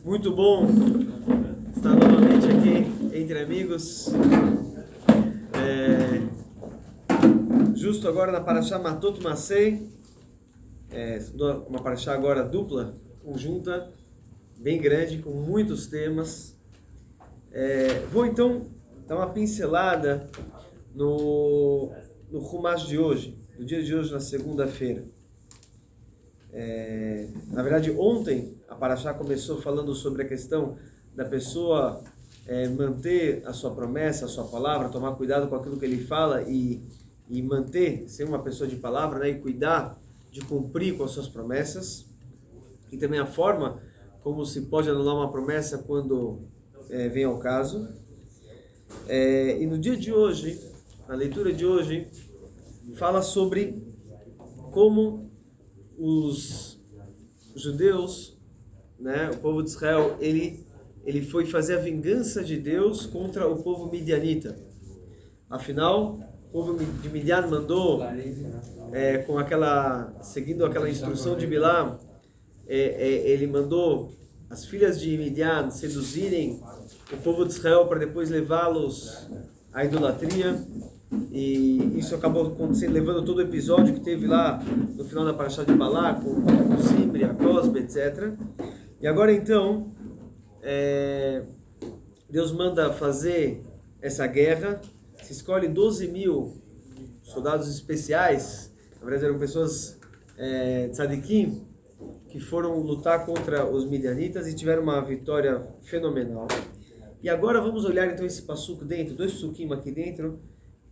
Muito bom estar novamente aqui entre amigos. Justo agora na Parashá Matot Masei, uma Parashá agora dupla, conjunta, bem grande, com muitos temas. Vou então dar uma pincelada no Humash de hoje, no dia de hoje, na segunda-feira. Na verdade, ontem a Parashá começou falando sobre a questão da pessoa manter a sua promessa, a sua palavra, tomar cuidado com aquilo que ele fala e manter, ser uma pessoa de palavra, né, e cuidar de cumprir com as suas promessas, e também a forma como se pode anular uma promessa quando vem ao caso. E no dia de hoje, na leitura de hoje, fala sobre como os judeus, né, o povo de Israel, ele foi fazer a vingança de Deus contra o povo midianita. Afinal, o povo de Midian mandou, seguindo aquela instrução de Bilam, ele mandou as filhas de Midian seduzirem o povo de Israel para depois levá-los à idolatria. E isso acabou acontecendo, levando todo o episódio que teve lá no final da Parashá de Balá, com o Zimri, a Cosbe, etc. E agora então, Deus manda fazer essa guerra, se escolhe 12.000 soldados especiais, na verdade eram pessoas tzadikim, que foram lutar contra os midianitas e tiveram uma vitória fenomenal. E agora vamos olhar então esse passuco dentro, dois psukim aqui dentro,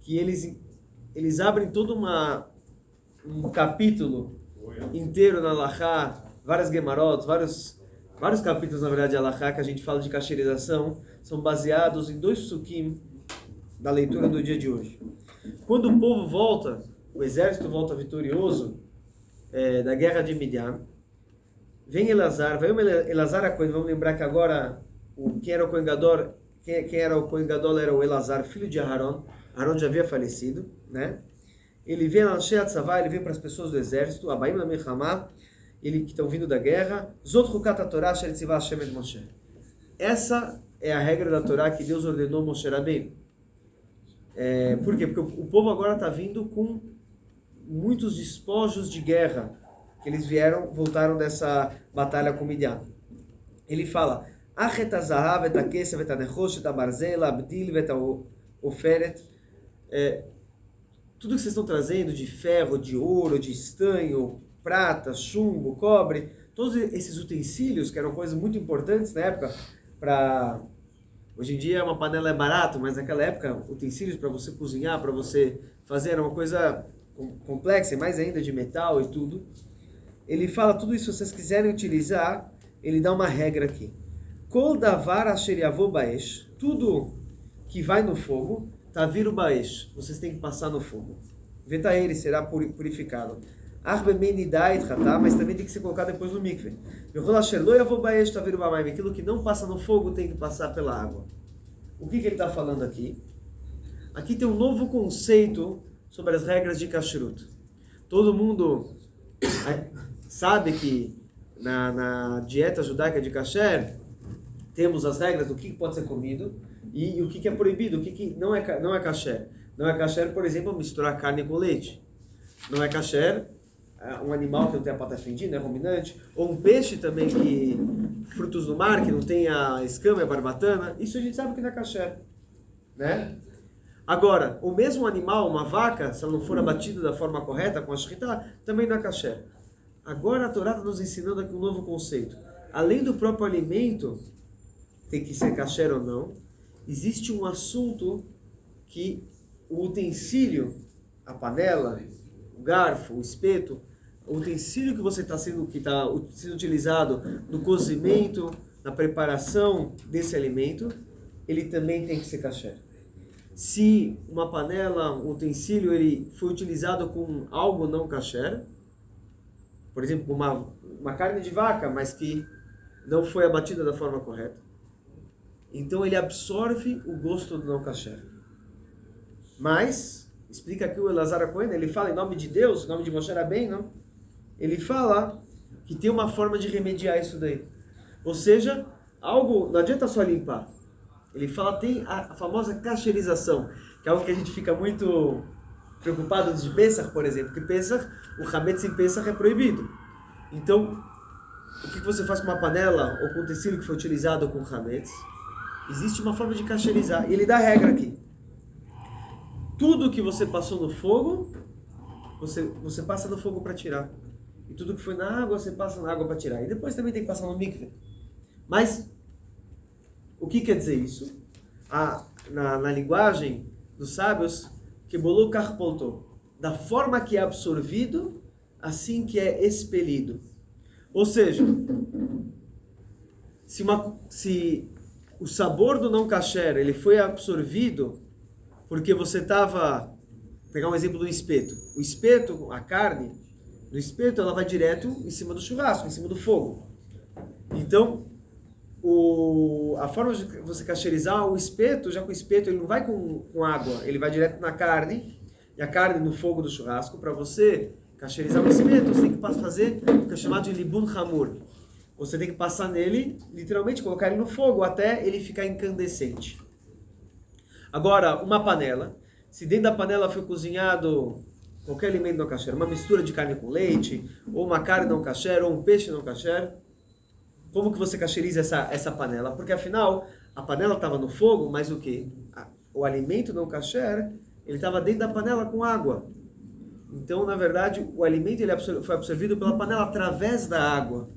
que eles abrem todo um capítulo inteiro na Halachá, várias Gemarot, vários capítulos, na verdade, de Halachá, que a gente fala de cacherização, são baseados em dois psukim da leitura do dia de hoje. Quando o povo volta, o exército volta vitorioso da guerra de Midian, vem Elazar, vai Elazar a Cohen, vamos lembrar que agora quem era o Cohen Gadol era o Elazar, filho de Aharon. Aharon já havia falecido, né? Ele vem a Anshei Atzavá, ele vem para as pessoas do exército, Abaim la Milchamá, ele que estão vindo da guerra, Zot Chukat HaTorah Asher Tzivah Hashem et Moshe. Essa é a regra da Torá que Deus ordenou Moshe Rabbeinu. Por quê? Porque o povo agora está vindo com muitos despojos de guerra, que eles voltaram dessa batalha com Midian. Ele fala, Achet HaZahav et HaKesef et HaNechosh et HaBarzel Abdil et HaOferet. Tudo que vocês estão trazendo de ferro, de ouro, de estanho, prata, chumbo, cobre, todos esses utensílios que eram coisas muito importantes na época, hoje em dia uma panela é barato, mas naquela época utensílios para você cozinhar, para você fazer, era uma coisa complexa, e mais ainda de metal e tudo. Ele fala tudo isso, se vocês quiserem utilizar, ele dá uma regra aqui. Kol davar asher yavo baesh, tudo que vai no fogo, Taviru Baesh, vocês têm que passar no fogo. Veta ele será purificado. Mas também tem que ser colocado depois no mikve. Aquilo que não passa no fogo tem que passar pela água. O que ele está falando aqui? Aqui tem um novo conceito sobre as regras de kashrut. Todo mundo sabe que na dieta judaica de kasher temos as regras do que pode ser comido e o que é proibido, o que não é kasher. Não é kasher, por exemplo, misturar carne com leite. Não é kasher um animal que não tem a pata fendida, é ruminante, ou um peixe também frutos do mar, que não tem a escama, a barbatana. Isso a gente sabe que não é kasher, né? Agora, o mesmo animal, uma vaca, se ela não for abatida da forma correta, com a shritá, também não é kasher. Agora a Torá está nos ensinando aqui um novo conceito. Além do próprio alimento, tem que ser kasher ou não, existe um assunto que o utensílio, a panela, o garfo, o espeto, o utensílio que está sendo utilizado no cozimento, na preparação desse alimento, ele também tem que ser kasher. se uma panela, um utensílio, ele foi utilizado com algo não kasher, por exemplo, uma carne de vaca, mas que não foi abatida da forma correta. Então ele absorve o gosto do não kasher. Mas, explica aqui o Elazar Cohen, ele fala em nome de Deus, em nome de Moshe Rabbeinu, ele fala que tem uma forma de remediar isso daí. Ou seja, algo, não adianta só limpar. Ele fala, tem a famosa kasherização, que é algo que a gente fica muito preocupado antes de Pesach, por exemplo, porque Pesach, o Hametz em Pesach é proibido. Então, o que você faz com uma panela ou com um utensílio que foi utilizado com Hametz? Existe uma forma de kasherizar, e ele dá regra aqui. Tudo que você passou no fogo, você passa no fogo para tirar. E tudo que foi na água, você passa na água para tirar. E depois também tem que passar no mikve. Mas, o que quer dizer isso? Na linguagem dos sábios, que bolou carpoltou. Da forma que é absorvido, assim que é expelido. Ou seja, se o sabor do não kasher ele foi absorvido porque você estava... Pegar um exemplo do espeto. O espeto, a carne, do espeto, ela vai direto em cima do churrasco, em cima do fogo. Então, a forma de você kasherizar o espeto, já que o espeto ele não vai com água, ele vai direto na carne, e a carne no fogo do churrasco. Para você kasherizar o espeto, você tem que fazer o que é chamado de libun hamur. Você tem que passar nele, literalmente colocar ele no fogo até ele ficar incandescente. Agora, uma panela, se dentro da panela foi cozinhado qualquer alimento não kasher, uma mistura de carne com leite, ou uma carne não kasher, ou um peixe não kasher, como que você kasheriza essa panela? Porque afinal, a panela estava no fogo, mas o que? O alimento não kasher, ele estava dentro da panela com água. Então, na verdade, o alimento ele foi absorvido pela panela através da água.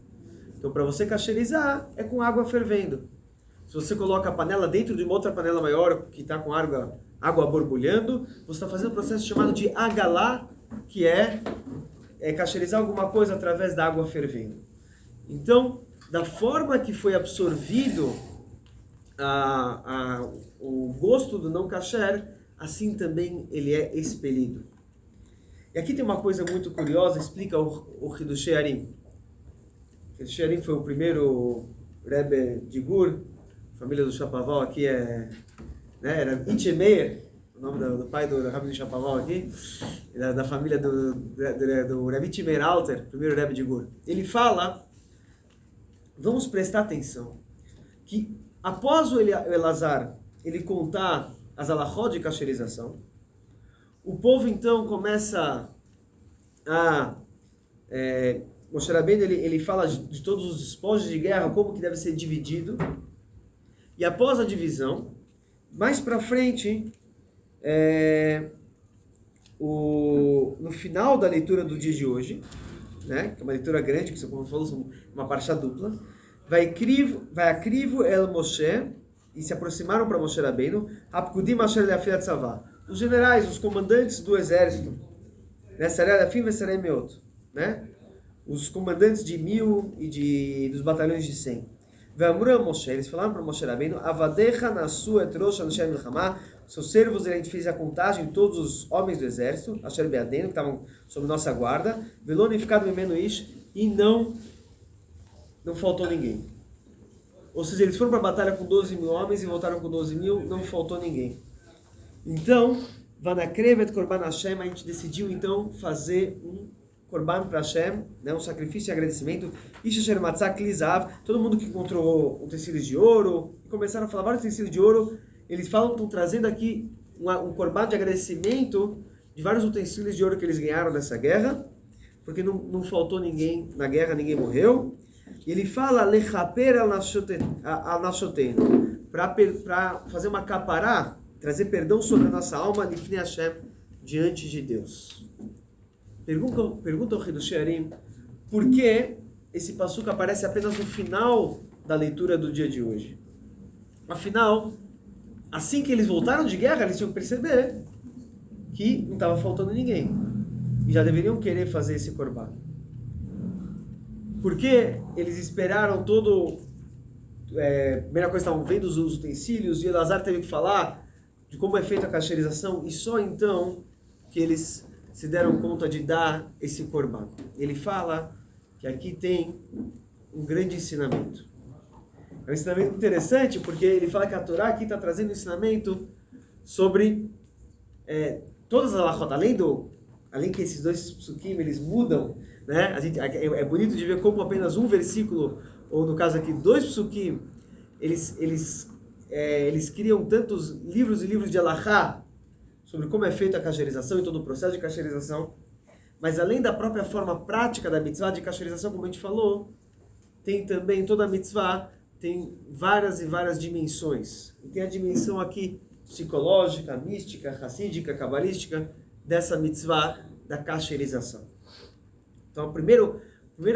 Então, para você kasherizar, é com água fervendo. Se você coloca a panela dentro de uma outra panela maior, que está com água borbulhando, você está fazendo um processo chamado de agalá, que é kasherizar alguma coisa através da água fervendo. Então, da forma que foi absorvido o gosto do não kasher, assim também ele é expelido. E aqui tem uma coisa muito curiosa, explica o Hidushei Harim. O Hidushei Harim foi o primeiro Rebbe de Gur, a família do Shapovalov aqui era Itchemeir, o nome do pai do Rabbi do Shapovalov aqui, da família do Rebbe Itchemeir Alter, primeiro Rebbe de Gur. Ele fala, vamos prestar atenção, que após o Elazar ele contar as alachot de kasherização, o povo então começa Moshe Rabbeinu ele fala de todos os despojos de guerra, como que deve ser dividido. E após a divisão, mais para frente, no final da leitura do dia de hoje, né, que é uma leitura grande, que como falou, uma parasha dupla, vai acrivo el Moshe, e se aproximaram para Moshe Rabbeinu, apkudim asher leafil tzavá, os generais, os comandantes do exército, né? Os comandantes de 1000 e dos batalhões de 100. Eles falaram para Moshe Rabbeinu, avadecha nasu et rosh anshei milchama, seus servos, a gente fez a contagem de todos os homens do exército, asher beadenu, que estavam sob nossa guarda, velonificado memeno ish, e não faltou ninguém. Ou seja, eles foram para a batalha com 12.000 homens e voltaram com 12.000, não faltou ninguém. Então, Vanakrevet Korban Hashem, a gente decidiu então fazer um Korban para Hashem, né, um sacrifício de agradecimento. Isha Matzak Lizav, todo mundo que encontrou utensílios de ouro, e começaram a falar vários utensílios de ouro, eles falam que estão trazendo aqui um Korban de agradecimento de vários utensílios de ouro que eles ganharam nessa guerra, porque não faltou ninguém na guerra, ninguém morreu. E ele fala Lechaper al Nashotenu, para fazer uma capará, trazer perdão sobre a nossa alma, Lifnei Hashem, diante de Deus. Pergunta ao Hidushei Harim, por que esse passuco aparece apenas no final da leitura do dia de hoje? Afinal, assim que eles voltaram de guerra, eles tinham que perceber que não estava faltando ninguém. E já deveriam querer fazer esse korban. Porque eles esperaram primeira coisa, estavam vendo os utensílios, e Elazar teve que falar de como é feita a cacherização, e só então que eles se deram conta de dar esse corban. Ele fala que aqui tem um grande ensinamento. É um ensinamento interessante, porque ele fala que a Torá aqui está trazendo um ensinamento sobre todas as halachot, além que esses dois psukim, eles mudam, né? É bonito de ver como apenas um versículo, ou no caso aqui, dois psukim, eles criam tantos livros e livros de halachá sobre como é feita a cacherização e todo o processo de cacherização. Mas além da própria forma prática da mitzvah de cacherização, como a gente falou, tem também toda a mitzvah, tem várias e várias dimensões. E tem a dimensão aqui psicológica, mística, racídica, cabalística, dessa mitzvah da cacherização. Então, o primeiro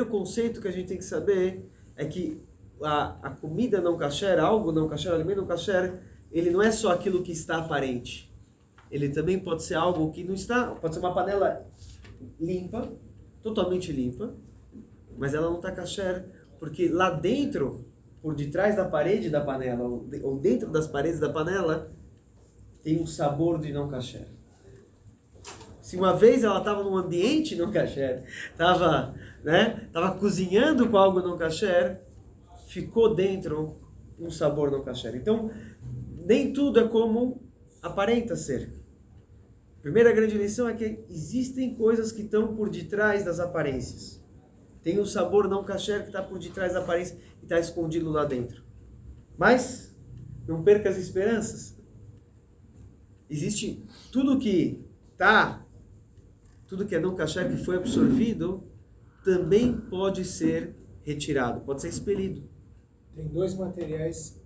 conceito que a gente tem que saber é que a comida não kasher, algo não kasher, alimento não kasher, ele não é só aquilo que está aparente. Ele também pode ser algo que não está, pode ser uma panela limpa, totalmente limpa, mas ela não está kasher, porque lá dentro, por detrás da parede da panela, ou dentro das paredes da panela, tem um sabor de não kasher. Se uma vez ela estava num ambiente não kasher, estava cozinhando com algo não kasher, ficou dentro um sabor não kasher. Então, nem tudo é como aparenta ser. A primeira grande lição é que existem coisas que estão por detrás das aparências. Tem um sabor não kasher que está por detrás da aparência e está escondido lá dentro. Mas, não perca as esperanças. Existe tudo que é não kasher que foi absorvido, também pode ser retirado, pode ser expelido. Tem dois materiais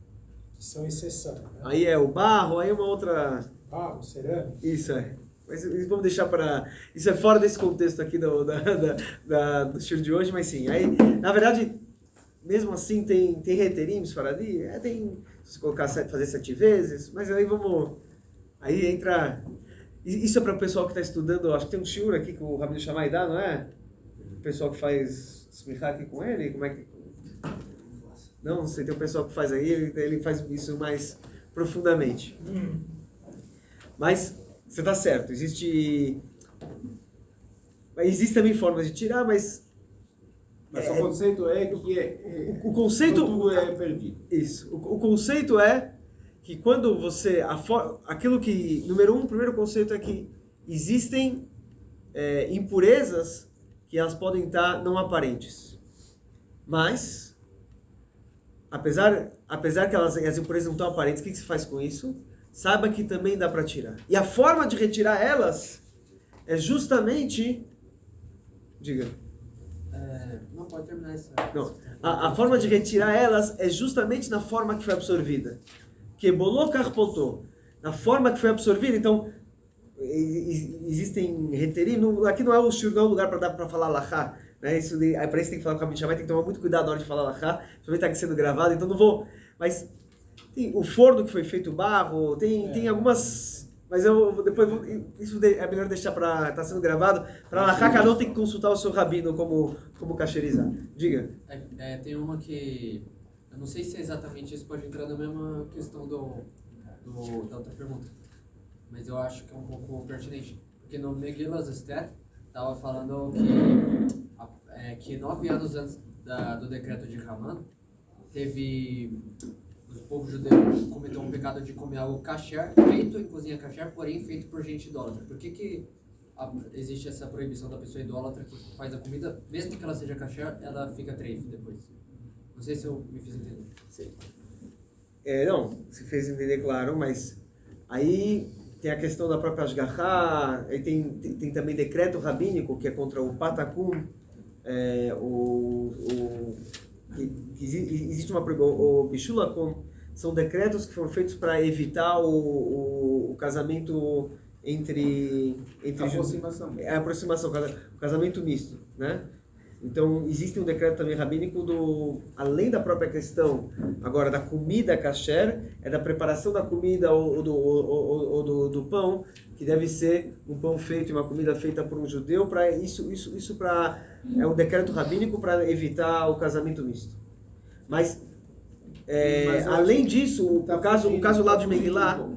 que são exceção. Né? Aí é o barro, aí é uma outra... Barro, cerâmica. Isso é. Mas vamos deixar para... Isso é fora desse contexto aqui do show de hoje, mas sim. Aí, na verdade, mesmo assim, tem reterim, Sfaradi, tem... Se você colocar, fazer 7 vezes, mas aí vamos... Aí entra... Isso é para o pessoal que está estudando, acho que tem um shiur aqui que o Rabino Shammai dá, não é? O pessoal que faz smichá aqui com ele, como é que... Não sei, tem um pessoal que faz aí, ele faz isso mais profundamente. Mas, você está certo, existe também formas de tirar, mas... Mas o conceito é que o conceito, tudo é perdido. Isso, o conceito é que quando você... Aquilo que... o primeiro conceito é que existem impurezas que elas podem estar não aparentes. Mas, apesar que as impurezas não estão aparentes, o que se faz com isso? Saiba que também dá para tirar. E a forma de retirar elas é justamente... Diga. Não pode terminar isso. Não. A forma de retirar elas é justamente na forma que foi absorvida. Que bolou carpotô. Na forma que foi absorvida, então existem reterim. Aqui não é o shiur, não é o lugar para falar lahá. Né? Aí para isso tem que falar com a Rabino Shammai, tem que tomar muito cuidado na hora de falar lahá. Principalmente está sendo gravado, então não vou. Mas tem o forno que foi feito barro, tem algumas. Mas isso é melhor deixar para estar sendo gravado. Para lahá, cada um tem que consultar o seu rabino como cacherizar. Diga. Tem uma que... Eu não sei se é exatamente isso, pode entrar na mesma questão da outra pergunta. Mas eu acho que é um pouco pertinente. Porque no Megillah Esther estava falando que 9 anos antes do decreto de Haman, o povo judeu cometeu um pecado de comer algo kasher, feito em cozinha kasher, porém feito por gente idólatra. Por que existe essa proibição da pessoa idólatra que faz a comida, mesmo que ela seja kasher, ela fica treif depois? Não sei se eu me fiz entender. Sim. Não, se fez entender, claro, mas aí tem a questão da própria Ashgachá, aí tem também decreto rabínico, que é contra o Patacum, existe o Bishulakum, são decretos que foram feitos para evitar o casamento entre aproximação. Aproximação, o casamento misto, né? Então, existe um decreto também rabínico além da própria questão, agora, da comida kasher, da preparação da comida ou do pão, que deve ser um pão feito, uma comida feita por um judeu, para é um decreto rabínico para evitar o casamento misto. Mas além disso, o caso lá de Megillah,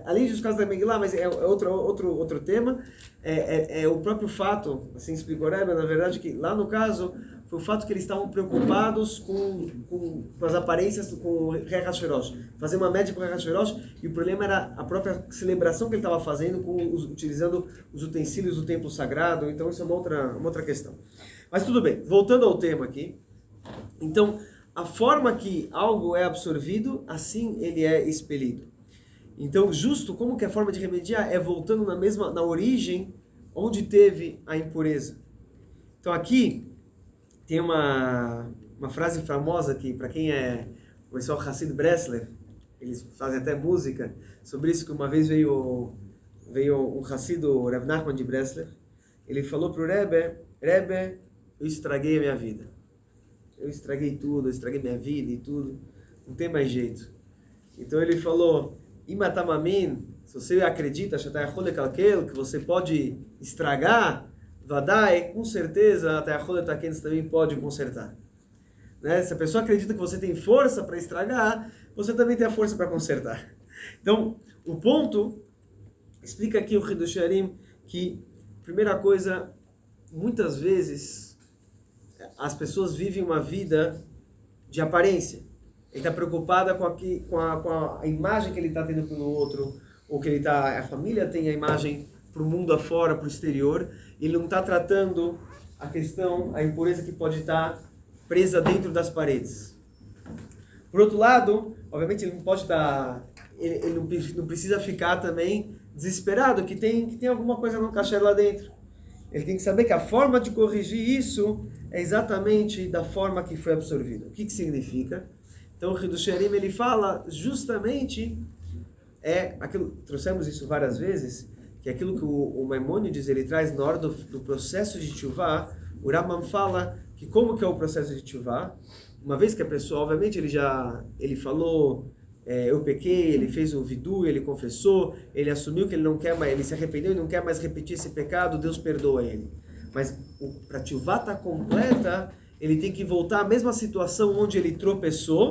Além dos casos da Megillah, mas é outro tema, o próprio fato, assim explicou o Rebbe, na verdade, que lá no caso, foi o fato que eles estavam preocupados com as aparências, com o Rei Hashverosh, fazer uma média com o Rei Hashverosh, e o problema era a própria celebração que ele estava fazendo, utilizando os utensílios do templo sagrado, então isso é uma outra questão. Mas tudo bem, voltando ao tema aqui, então, a forma que algo é absorvido, assim ele é expelido. Então, justo como que a forma de remediar é voltando na origem onde teve a impureza. Então aqui tem uma frase famosa que para quem o pessoal Hassid Breslev, eles fazem até música sobre isso, que uma vez veio um Hassid, o Rav Nachman de Breslev, ele falou para o Rebbe, eu estraguei a minha vida. Eu estraguei tudo, eu estraguei minha vida e tudo, não tem mais jeito. Então ele falou, Imatamamin, se você acredita, que você pode estragar, Vadai, com certeza, até a você também pode consertar. Né? Se a pessoa acredita que você tem força para estragar, você também tem a força para consertar. Então, o ponto, explica aqui o Hidush Harim, que, primeira coisa, muitas vezes, as pessoas vivem uma vida de aparência. Ele está preocupada com a imagem que ele está tendo pelo outro, ou que a família tem a imagem para o mundo afora, para o exterior. Ele não está tratando a impureza que pode estar presa dentro das paredes. Por outro lado, obviamente ele não pode ele não precisa ficar também desesperado que tem alguma coisa no cachê lá dentro. Ele tem que saber que a forma de corrigir isso é exatamente da forma que foi absorvido. O que significa? Então o Hidush Harim ele fala justamente aquilo, trouxemos isso várias vezes, que é aquilo que o Maimônides ele traz na hora do processo de Teshuvah. O Rambam fala que como que é o processo de Teshuvah, uma vez que a pessoa, obviamente, ele falou, eu pequei, ele fez o vidu, ele confessou, ele assumiu que ele não quer mais, ele se arrependeu e não quer mais repetir esse pecado, Deus perdoa ele. Mas para a Teshuvah estar completa, ele tem que voltar à mesma situação onde ele tropeçou,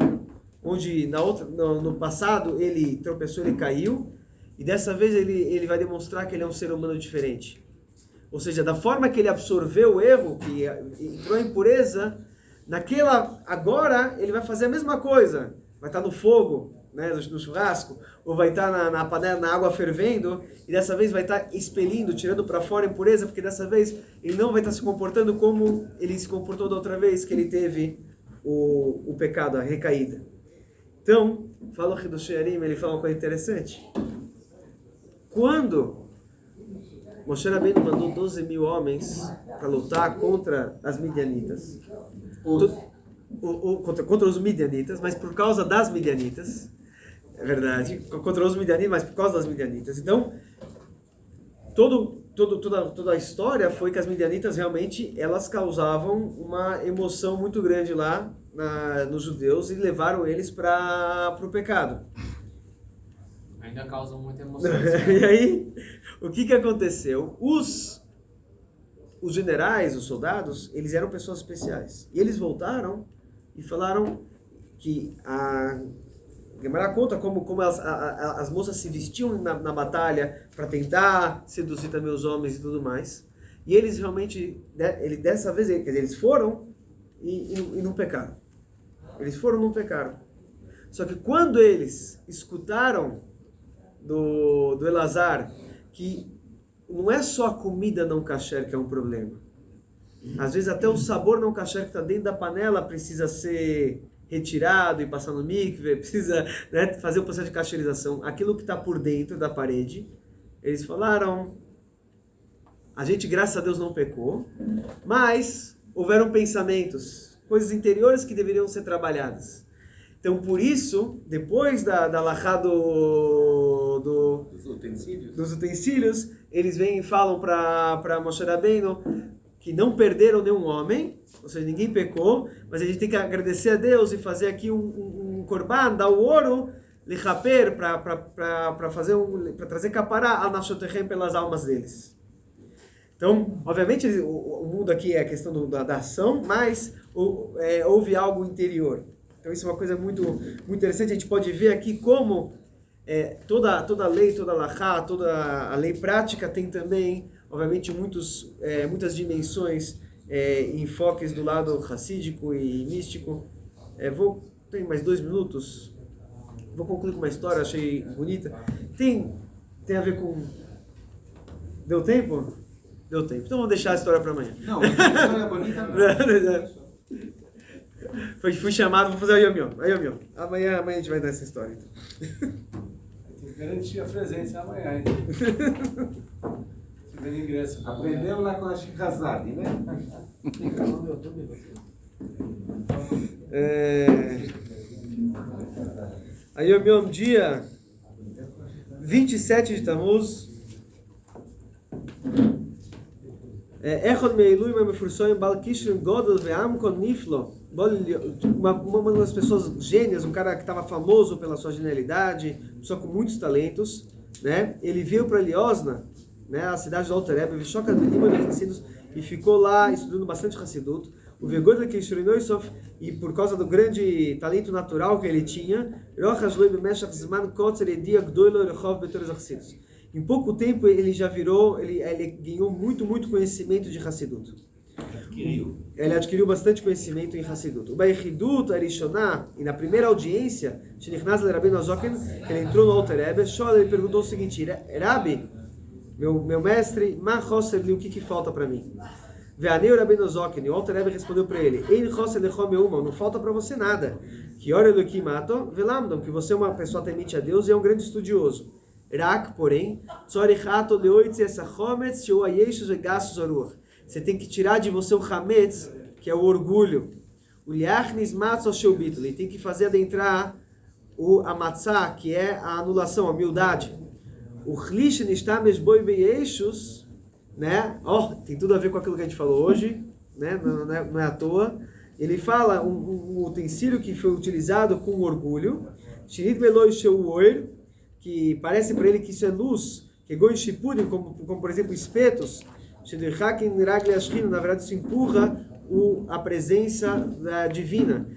onde no passado ele tropeçou, ele caiu, e dessa vez ele vai demonstrar que ele é um ser humano diferente. Ou seja, da forma que ele absorveu o erro, que entrou a impureza, agora ele vai fazer a mesma coisa. Vai estar no fogo, né, no churrasco, ou vai estar na panela, na água fervendo, e dessa vez vai estar expelindo, tirando para fora a impureza, porque dessa vez ele não vai estar se comportando como ele se comportou da outra vez que ele teve o pecado, a recaída. Então, fala o Hidush Harim, ele fala uma coisa interessante. Quando Moshe Rabbeinu mandou 12 mil homens para lutar contra as midianitas, contra os midianitas, mas por causa das midianitas, é verdade, contra os midianitas, mas por causa das midianitas. Então, toda a história foi que as midianitas realmente elas causavam uma emoção muito grande lá nos judeus e levaram eles para o pecado. Ainda causam muita emoção. E aí, o que aconteceu? Os generais, os soldados, eles eram pessoas especiais. E eles voltaram e falaram que a Gemara conta como as moças se vestiam na batalha para tentar seduzir também os homens e tudo mais. E eles realmente, dessa vez, eles foram e não pecaram. Eles foram e não pecaram. Só que quando eles escutaram do Elazar que não é só a comida não kasher que é um problema. Às vezes até o sabor não kasher que está dentro da panela precisa ser retirado e passar no mikve, precisa, né, fazer o processo de kasherização. Aquilo que está por dentro da parede, eles falaram, a gente graças a Deus não pecou, mas houveram pensamentos, coisas interiores que deveriam ser trabalhadas. Então, por isso, depois da alahá dos utensílios, eles vêm e falam para Moshe Rabbeinu que não perderam nenhum homem, ou seja, ninguém pecou, mas a gente tem que agradecer a Deus e fazer aqui um korban, dar o ouro, lichaper, para trazer capará al nafshotechem pelas almas deles. Então, obviamente, o mundo aqui é a questão da ação, mas houve algo interior. Então isso é uma coisa muito, muito interessante, a gente pode ver aqui como toda a lei, toda a lahá, toda a lei prática tem também, obviamente, muitas dimensões, enfoques do lado racídico e místico. Tem mais 2 minutos. Vou concluir com uma história, achei bonita. Tem a ver com... Deu tempo? Deu tempo. Então vamos deixar a história para amanhã. Não, a história é bonita não. Fui chamado para fazer o Yom Yom. Amanhã a gente vai dar essa história. Então. Tem que garantir a presença amanhã, hein? Você vê ingresso. Aprendeu lá com a Shikazade, né? A Yom Yom, dia 27 de Tammuz. Echod meilui mefursoim bal kishrim godel ve'am kon niflo. Uma das pessoas gênias, um cara que estava famoso pela sua genialidade, pessoa com muitos talentos, né? Ele veio para Liosna, né, a cidade do Alter Rebbe, e ficou lá estudando bastante Hassidut. O Vegodel Kishurinoisov, e por causa do grande talento natural que ele tinha, em pouco tempo ele já virou, ele ganhou muito conhecimento de Hassidut. Ele adquiriu bastante conhecimento em Hassidut. O Baichidut Arishoná, e na primeira audiência, ele entrou no Alter Rebbe, ele perguntou o seguinte: Rabi, meu mestre, o que falta para mim? Ve'anei Rabbeinu Zoken, o Alter Rebbe respondeu para ele: não falta para você nada. Que ora do kimato, velamdom, que você é uma pessoa temente a Deus e é um grande estudioso. Rak, porém, tzorichato leoitzi essa chometz sheu ayeshus vegassus oruach. Você tem que tirar de você o chametz, que é o orgulho. O liachnis matzah sheu bittul, ele tem que fazer adentrar a matzah, que é a anulação, a humildade. O chlish nishtamesh boi beyeshus, né? Tem tudo a ver com aquilo que a gente falou hoje, né? Não é à toa. Ele fala um utensílio que foi utilizado com orgulho, shinit beloi sheu oir, que parece para ele que isso é luz, que goi shipurim, como por exemplo espetos, na verdade isso empurra a presença divina.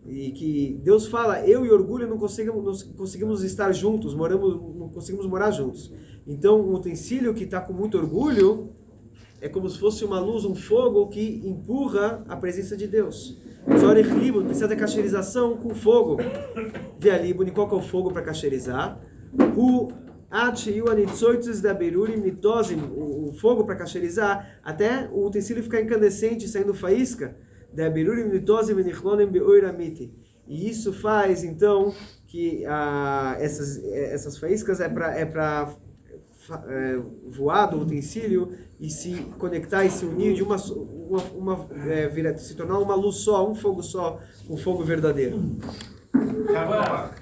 E que Deus fala, eu e orgulho não conseguimos estar juntos, não conseguimos morar juntos. Então um utensílio que está com muito orgulho é como se fosse uma luz, um fogo que empurra a presença de Deus. Precisa de cacherização com fogo. E qual que é o fogo para cacherizar? O fogo para cacherizar, até o utensílio ficar incandescente, saindo faísca. E isso faz então que essas faíscas é para voar do utensílio e se conectar e se unir de se tornar uma luz só, um fogo só, um fogo verdadeiro. Acabou.